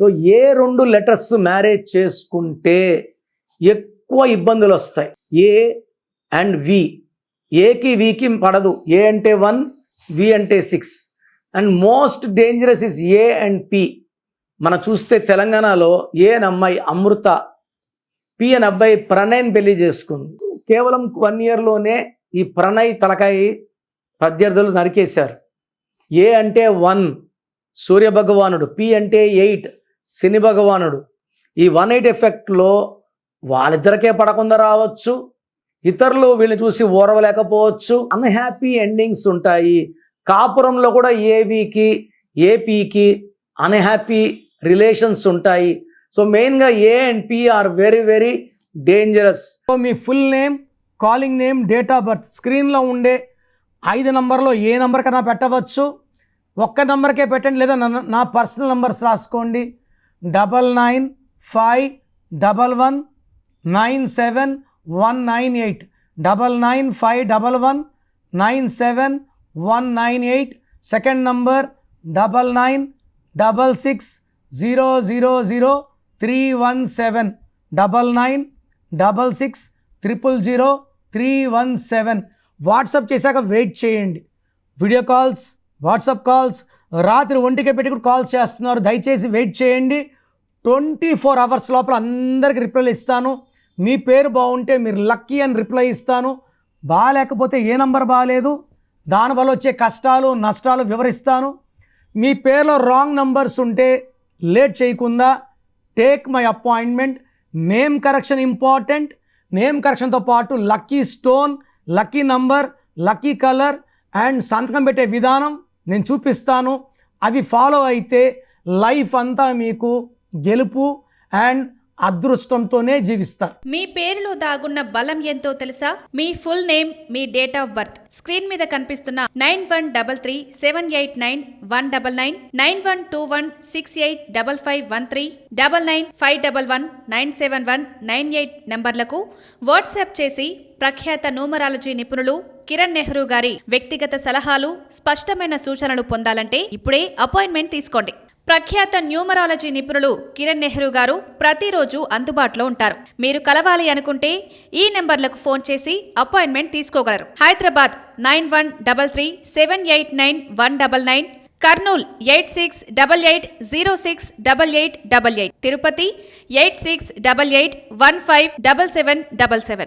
So ఏ 2 letters marriage చేసుకుంటే ఎక్కువ ఇబ్బందులు వస్తాయి? A and V. ఏకి వికి పడదు. ఏ అంటే 1, వి అంటే 6. And most dangerous is A and P. మనం చూస్తే తెలంగాణలో ఏ అని అమ్మాయి అమృత, పి అని అబ్బాయి ప్రణయ్ని పెళ్లి చేసుకుంది. కేవలం 1 ఇయర్లోనే ఈ ప్రణయ్ తలకాయ ప్రత్యర్థులు నరికేశారు. ఏ అంటే 1 సూర్య భగవానుడు, పి అంటే 8 శని భగవానుడు. ఈ 1/8 ఎఫెక్ట్లో వాళ్ళిద్దరికే పడకుండా రావచ్చు, ఇతరులు వీళ్ళని చూసి ఓరవలేకపోవచ్చు. అన్హ్యాపీ ఎండింగ్స్ ఉంటాయి. కాపురంలో కూడా ఏవికి ఏపీకి అన్హ్యాపీ రిలేషన్స్ ఉంటాయి. సో మెయిన్గా A and P are very very dangerous. So మీ full name, calling name, date of birth స్క్రీన్లో ఉండే 5 నంబర్లో ఏ నంబర్ కన్నా పెట్టవచ్చు. ఒక్క నంబర్కే పెట్టండి, లేదా నా పర్సనల్ నంబర్స్ రాసుకోండి. 9951197198 9951197198. Second number 9966000317 9966000317. వాట్సాప్ చేశాక వెయిట్ చేయండి. వీడియో కాల్స్, వాట్సాప్ కాల్స్ రాత్రి 1కే పెట్టి కూడా కాల్స్ చేస్తున్నారు. దయచేసి వెయిట్ చేయండి. 24 అవర్స్ లోపల అందరికీ రిప్లైలు ఇస్తాను. మీ పేరు బాగుంటే మీరు లక్కీ అని రిప్లై ఇస్తాను. బాగాలేకపోతే ఏ నంబర్ బాగాలేదు, దానివల్ల వచ్చే కష్టాలు నష్టాలు వివరిస్తాను. మీ పేరులో రాంగ్ నంబర్స్ ఉంటే లేట్ చేయకుండా take my appointment. Name correction important. Name కరెక్షన్తో పాటు lucky stone, lucky number, lucky colour and సంతకం పెట్టే విధానం నేను చూపిస్తాను. అవి ఫాలో అయితే లైఫ్ అంతా మీకు గెలుపు అండ్ అదృష్టంతోనే జీవిస్తారు. మీ పేరులో దాగున్న బలం ఎంతో తెలుసా? మీ ఫుల్ నేమ్, మీ డేట్ ఆఫ్ బర్త్ స్క్రీన్ మీద కనిపిస్తున్న 9133789199 9121685513 9951197198 నంబర్లకు వాట్సాప్ చేసి ప్రఖ్యాత న్యూమరాలజీ నిపుణులు కిరణ్ నెహ్రూ గారి వ్యక్తిగత సలహాలు, స్పష్టమైన సూచనలు పొందాలంటే ఇప్పుడే అపాయింట్మెంట్ తీసుకోండి. ప్రఖ్యాత న్యూమరాలజీ నిపుణులు కిరణ్ నెహ్రూ గారు ప్రతిరోజు అందుబాటులో ఉంటారు. మీరు కలవాలి అనుకుంటే ఈ నెంబర్లకు ఫోన్ చేసి అపాయింట్మెంట్ తీసుకోగలరు. హైదరాబాద్ 9133789199, కర్నూల్ 8688068888, తిరుపతి 8688157777.